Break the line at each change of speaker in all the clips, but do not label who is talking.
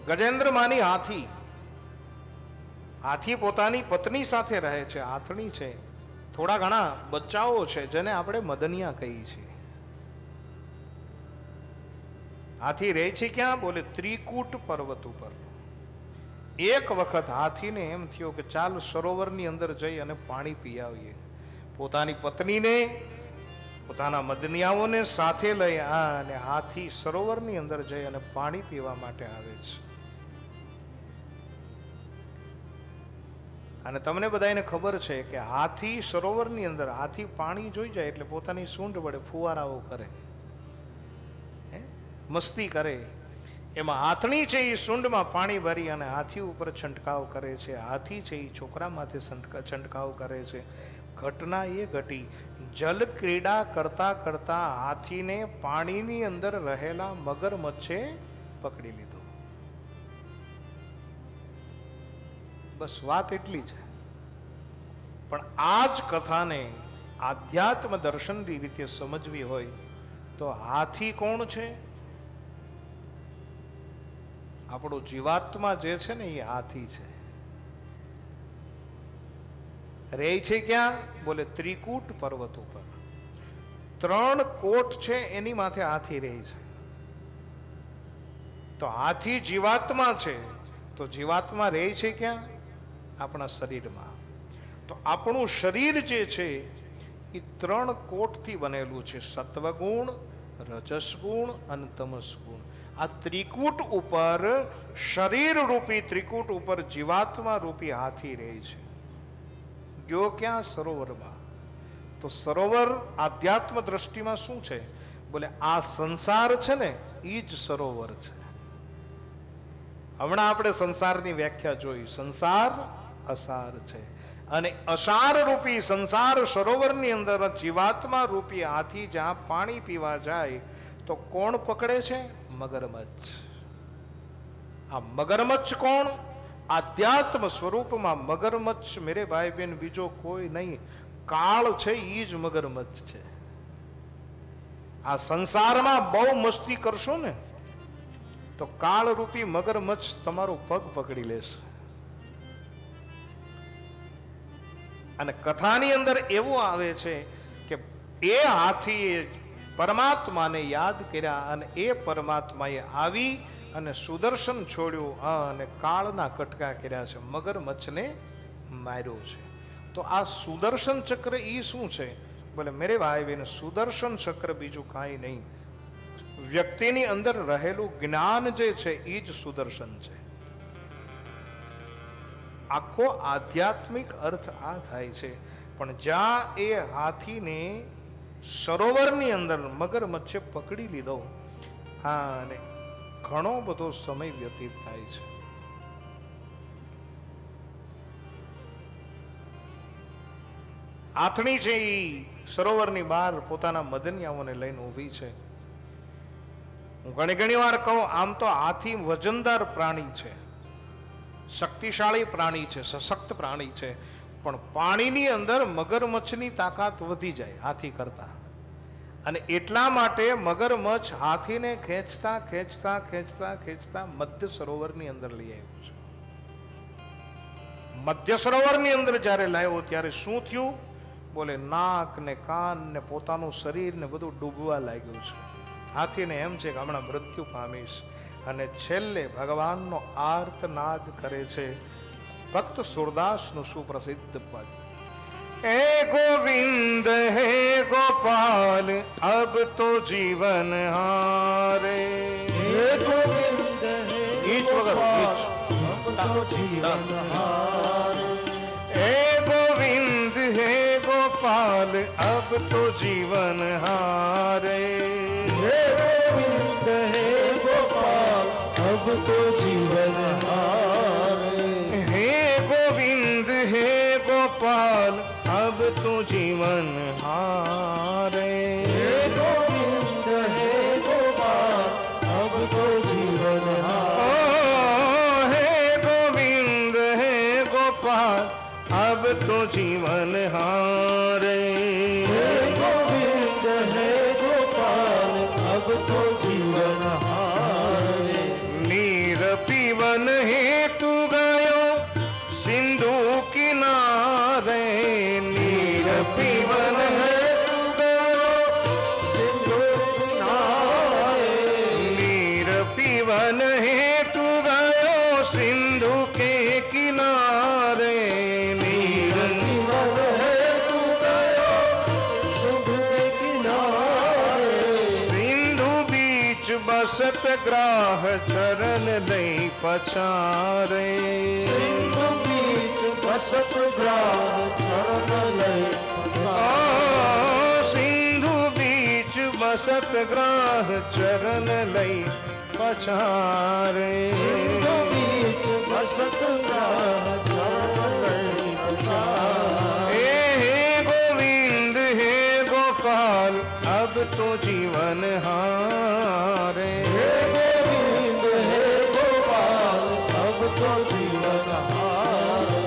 ગજેન્દ્ર માની હાથી, હાથી પોતાની પત્ની સાથે રહે છે, હાથણી છે, થોડા ઘણા બચ્ચાઓ છે જેને આપણે મદનિયા કહીએ છીએ. હાથી રહે છે ક્યાં? બોલે ત્રિકૂટ પર્વત ઉપર. એક વખત હાથીને એમ થયો કે ચાલ સરોવરની અંદર જઈ અને પાણી પી આવીએ. પોતાની પત્નીને, પોતાના મદનિયાઓને સાથે લઈ અને હાથી સરોવરની અંદર જઈ અને પાણી પીવા માટે આવે છે. અને તમને બધાને ખબર છે કે હાથી સરોવરની અંદર, હાથી પાણી જોઈ જાય એટલે પોતાની સૂંઢ વડે ફુવારાઓ કરે, મસ્તી કરે. એમાં હાથણી છે એ સૂંઢમાં પાણી ભરી અને હાથી ઉપર છંટકાવ કરે છે. હાથી છે એ છોકરા માથે છંટકાવ કરે છે. ઘટના એ ઘટી, જલ ક્રીડા કરતા કરતા હાથીને પાણીની અંદર રહેલા મગરમચ્છે પકડી લીધો. બસ વાત એટલી છે. પણ આ જ કથાને આધ્યાત્મ દર્શનની રીતે સમજવી હોય તો હાથી કોણ છે? આપણો જીવાત્મા જે છે ને એ હાથી છે. રહે છે ક્યાં? બોલે ત્રિકૂટ પર્વત ઉપર. 3 કોટ છે એની માથે હાથી રહે છે. તો હાથી જીવાત્મા છે. તો જીવાત્મા રહે છે ક્યાં? આપણા શરીરમાં. તો આપણું શરીર જે છે એ 3 કોટથી બનેલું છે, સત્વગુણ, રજસ ગુણ અને તમસ ગુણ. આ ત્રિકૂટ ઉપર, શરીર રૂપી ત્રિકૂટ ઉપર જીવાત્મા રૂપી હાથી રહે છે. ગયો ક્યાં? સરોવરમાં. તો સરોવર આધ્યાત્મ દ્રષ્ટિમાં શું છે? બોલે આ સંસાર છે ને એ જ સરોવર છે. હમણાં આપણે સંસારની વ્યાખ્યા જોઈ. સંસાર અસાર છે અને અસાર રૂપી સંસાર સરોવરની અંદર જીવાત્મા રૂપી હાથી જ્યાં પાણી પીવા જાય તો કોણ પકડે છે? મગરમચ્છ. આ મગરમચ્છ કોણ? આધ્યાત્મ સ્વરૂપમાં મગરમચ્છ મેરે ભાઈ બહેન બીજો કોઈ નહીં, કાળ છે એ જ મગરમચ્છ છે. આ સંસારમાં બહુ મસ્તી કરશો ને તો કાળ રૂપી મગરમચ્છ તમારો પગ પકડી લેશે. અને કથાની અંદર એવું આવે છે કે એ હાથીએ પરમાત્માને યાદ કર્યા અને એ પરમાત્માએ આવી અને સુદર્શન છોડ્યું અને કાળના કટકા કર્યા છે, મગરમચ્છને માર્યો છે. તો આ સુદર્શન ચક્ર એ શું છે? બોલે મેરે ભાઈ બહેન, સુદર્શન ચક્ર બીજું કાંઈ નહીં, વ્યક્તિની અંદર રહેલું જ્ઞાન જે છે એ જ સુદર્શન છે. આખો આધ્યાત્મિક અર્થ આ થાય છે. પણ જ્યાં એ હાથીને સરોવરની અંદર મગરમચ્છે પકડી લીધો, હા, અને ઘણો બધો સમય વ્યતીત થાય છે. હાથણી છે એ સરોવરની બહાર પોતાના મદનિયાઓને લઈને ઊભી છે. હું ઘણી વાર કહું, આમ તો હાથી વજનદાર પ્રાણી છે, શક્તિશાળી પ્રાણી છે, સશક્ત પ્રાણી છે, પણ પાણીની અંદર મગરમચ્છની તાકાત વધી જાય હાથી કરતા. અને એટલા માટે મગરમચ્છ હાથીને ખેંચતા ખેંચતા ખેંચતા ખેંચતા મધ્ય સરોવરની અંદર લઈ આવ્યો છે. મધ્ય સરોવરની અંદર જ્યારે લાવ્યો ત્યારે શું થયું? બોલે નાક ને કાન ને પોતાનું શરીર ને બધું ડૂબવા લાગ્યું છે. હાથીને એમ છે કે હમણાં મૃત્યુ પામીશ. અને છેલ્લે ભગવાનનો આર્તનાદ કરે છે. ભક્ત સુરદાસનું સુપ્રસિદ્ધ પદ, હે ગોવિંદ હે ગોપાલ અબ તો જીવન હારે. હે ગોવિંદ હે ગોપાલ અબ તો જીવન હારે. હે ગોવિંદ હે ગોપાલ અબ તો જીવન હારે. હે ગોવિંદ હે ગોપાલ અબ તો જીવન હારે. હે ગોવિંદ હે ગોપાલ अब तो जीवन हारे. हे गोविंद हे गोपाल अब तो जीवन हारे. हे गोविंद हे गोपाल अब तो जीवन हारे. हे गोविंद हे गोपाल अब तो जीवन हारे. नीर पीवन हेतु गयो सिंधु किनारे, नीर पीवन हेतु गयो सिंधु किनारे, नीर पीवन हेतु गयो सिंधु के किनारे, नीर पीवन हेतु गयो सिंधु के किनारे, सिंधु बीच बसत ग्राह चरण लई पछारे,
सिंधु बीच बसत ग्राह चरण लई पछारे,
सिंधु बीच बसत ग्राह चरण लई पछारे,
सिंधु बीच बसत ग्राह चरण लई पछारे,
हे गोविंद हे गोपाल अब तो जीवन हारे,
हे गोविंद हे गोपाल अब तो जीवन हारे,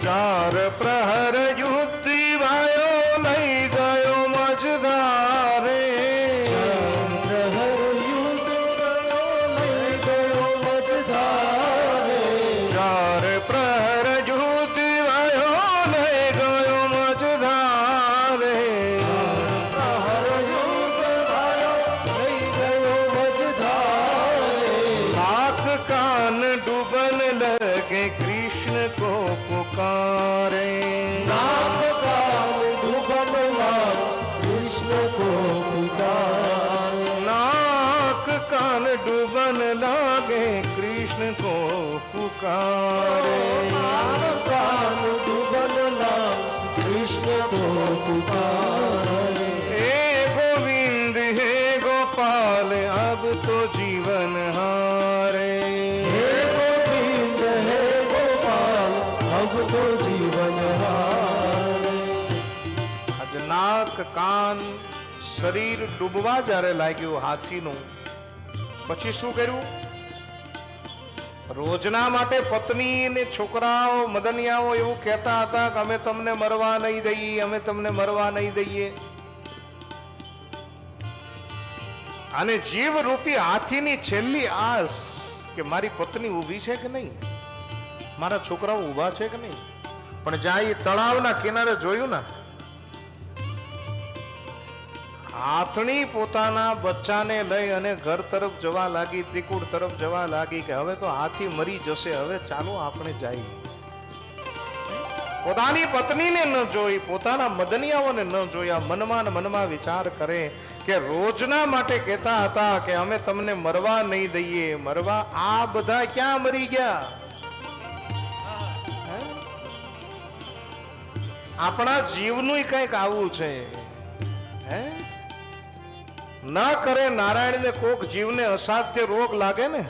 चार प्रहर युद्ध भयो लई गयो मझधारे,
चार प्रहर युद्ध गयो लई गयो मझधारे,
चार प्रहर युद्ध भयो लई गयो मझधारे,
प्रहर युद्ध भयो लई गयो मझधारे,
आँख कान डूबन लगे कृष्ण को पुकारे,
नाक कान डूबन लागे कृष्ण को पुकारे,
नाक कान डूबन लागे कृष्ण को पुकारे,
नाक कान डूबन लागे कृष्ण को पुकारे,
हे गोविंद हे गोपाल अब तो जीवन हारे,
हे गोविंद हे गोपाल अब तो जीवन हारे,
આજ નાક કાન શરીર ડૂબવા જ્યારે લાગ્યું હાથીનું, પછી શું કર્યું? રોજના માટે પત્ની ને છોકરાઓ મદનિયાઓ એવું કહેતા હતા કે અમે તમને મરવા નહીં દઈએ, અમે તમને મરવા નહીં દઈએ. અને જીવ રૂપી હાથીની છેલ્લી આસ કે મારી પત્ની ઊભી છે કે નહીં, મારા છોકરાઓ ઊભા છે કે નહીં. પણ જાય તળાવના કિનારે જોયું ને, હાથણી પોતાના બચ્ચાને લઈ અને ઘર તરફ જવા લાગી, ત્રિકુટ તરફ જવા લાગી કે હવે તો હાથી મરી જશે, હવે ચાલો આપણે જઈએ. પોતાની પત્નીને ન જોઈ, પોતાના મદનિયાઓને ન જોયા, મનમાં ને મનમાં વિચાર કરે કે રોજના માટે કહેતા હતા કે અમે તમને મરવા નહીં દઈએ, મરવા આ બધા ક્યાં મરી ગયા? આપણા જીવનું કંઈક આવું છે. હે ન કરે નારાયણને કોક જીવને અસાધ્ય રોગ લાગે ને,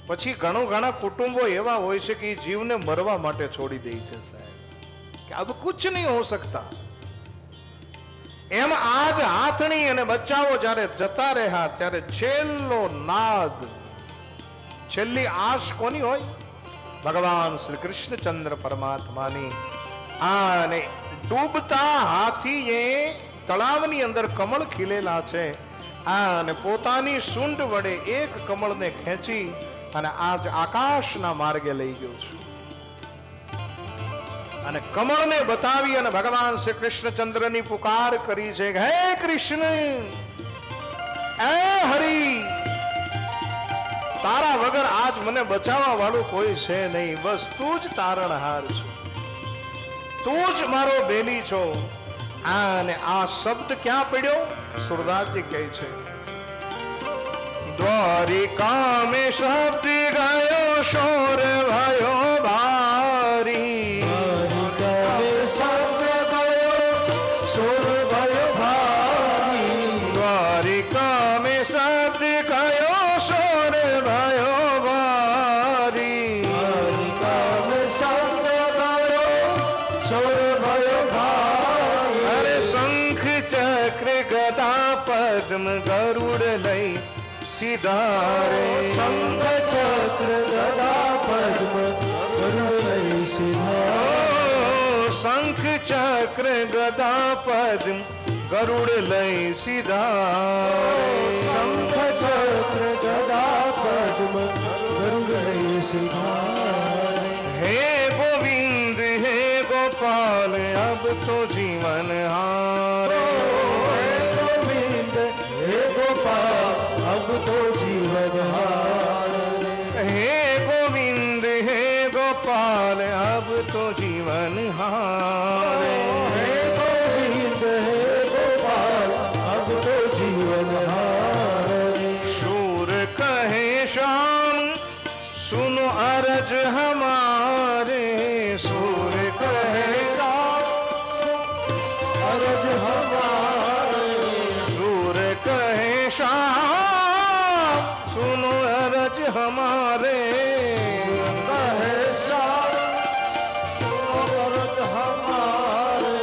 પછી ઘણા કુટુંબો એવા હોય છે કે જીવને મરવા માટે છોડી દે છે સાહેબ, કે અબ કુછ નહીં હો સકતા. એમ આજ હાથણી અને બચ્ચાઓ જ્યારે જતા રહ્યા ત્યારે છેલ્લો નાદ, છેલ્લી આશ કોની હોય? ભગવાન શ્રી કૃષ્ણચંદ્ર પરમાત્માની. અને ડૂબતા હાથીએ તળાવની અંદર કમળ ખીલેલા છે, અને પોતાની સૂંઢ વડે એક કમળને ખેંચી અને આજ આકાશના માર્ગે લઈ ગયો છે. અને કમળને બતાવી અને ભગવાન શ્રી કૃષ્ણચંદ્રની પુકાર કરી છે, હે કૃષ્ણ, હે હરિ, તારા વગર આજ મને બચાવવા વાળું કોઈ છે નહીં, બસ તું જ તારણહાર છો, તું જ મારો બેલી છો. અને આ શબ્દ ક્યાં પડ્યો? સુરદાસજી કહે છે, દ્વારિકા મેં શબ્દ ગયો શોર ભયો ભારી,
દ્વારિકા મેં શબ્દ ગયો શોર ભયો ભારી,
દ્વારિકા મેં શબ્દ ગયો શોર ભયો ભારી,
દ્વારિકા મેં શબ્દ ગયો શોર ભયો ભારી,
અરે શંખ ચક્ર ગદા પદ્મ ગરુડ લઈ સિધારે,
શંખ ચક્ર ગદા પદ્મ ગરુડ લઈ સિધારે,
શંખ ચક્ર ગદા પદ્મ ગરુડ લઈ સિધારે,
શંખ ચક્ર ગદા પદ્મ ગરુડ सिधारे।
हे गोविंद हे गोपाल अब तो जीवन हारे।
हे गोविंद हे गोपाल अब तो जीवन हारे।
हे गोविंद हे गोपाल अब तो जीवन हारे।
हे गोविंद हे गोपाल अब तो जीवन हारे।
शूर कहे श्याम सुनो अरज हमारे। शूर कहे
अरज हमारे।
शूर कहे श्याम सुनो अरज हमारे।
कहे श्याम सुनो अरज हमारे।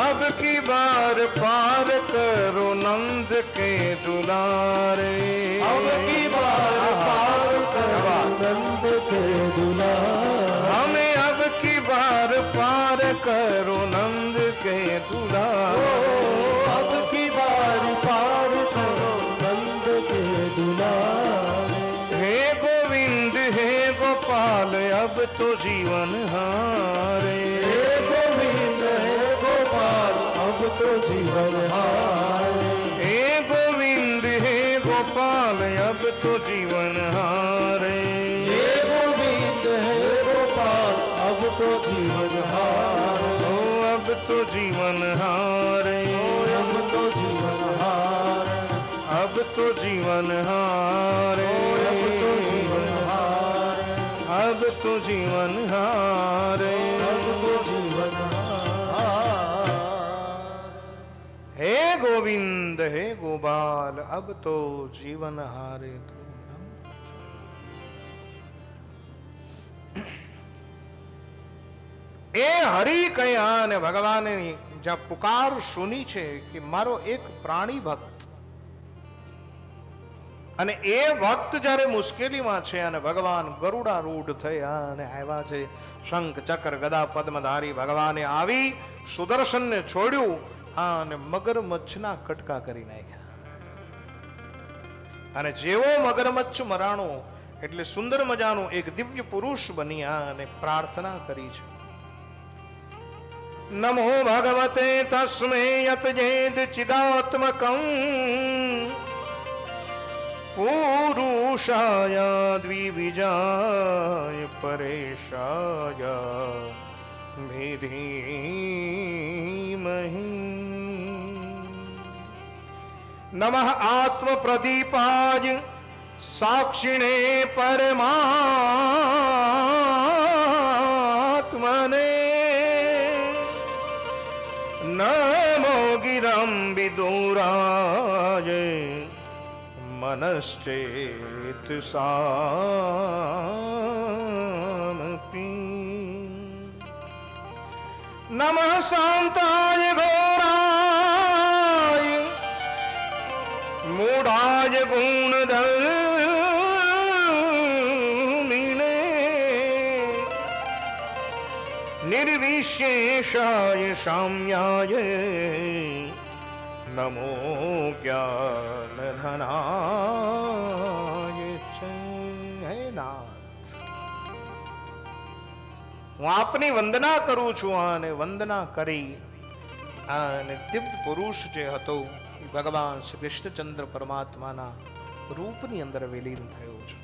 अब की बार पार करो नंद के दुलारे।
अब की बार पार करो नंद के दुलारे।
हमें अब की बार पार करो नंद के दुलारे।
अब की बार पार करो नंद के दुलारे।
हे गोविंद हे गोपाल अब तो जीवन हारे।
हे गोविंद हे गोपाल अब तो जीवन हारे।
हे गोविंद हे गोपाल अब तो जीवन हारे।
हे गोविंद हे गोपाल अब तो जीवन हारे।
ओ अब तो जीवन हारे।
अब तो जीवन हारे।
अब तो जीवन हारे।
अब तो जीवन हारे।
अब तो जीवन हारे।
अब तो जीवन हारे।
हे गोविंद हे गोपाल अब तो जीवन हारे। એ હરિ કયા અને ભગવાને જ્યાં પુકાર સુની છે કે મારો એક પ્રાણી ભક્ત, અને એ ભક્ત જ્યારે મુશ્કેલીમાં છે અને ભગવાન ગરુડારૂઢ થયા અને આવ્યા છે, શંખ ચક્ર ગદા પદ્મધારી ભગવાને આવી સુદર્શનને છોડ્યું અને મગરમચ્છના કટકા કરી નાખ્યા. અને જેવો મગરમચ્છ મરાણો એટલે સુંદર મજાનું એક દિવ્ય પુરુષ બન્યા અને પ્રાર્થના કરી છે. નમો ભગવતે તસ્મે યતજેદ ચિદાત્મકં પુરુષાય દ્વિવિજાય પરેશાય વિધીમહિ. નમઃ આત્મપ્રદીપાય સાક્ષિણે પરમાત્મને. નમો ગિરં વિદુરાય મનશ્ચેત સામપી. નમઃ શાંતાય ઘોરાય મૂઢાય ગુણધર્મિણે. निर्विशेषाय साम्याय नमो ज्ञानधनाय च. હે નાથ, હું આપની વંદના કરું છું અને વંદના કરી અને દિવ્ય પુરુષ જે હતો એ ભગવાન શ્રી કૃષ્ણચંદ્ર પરમાત્માના રૂપની અંદર વિલીન થયો છે.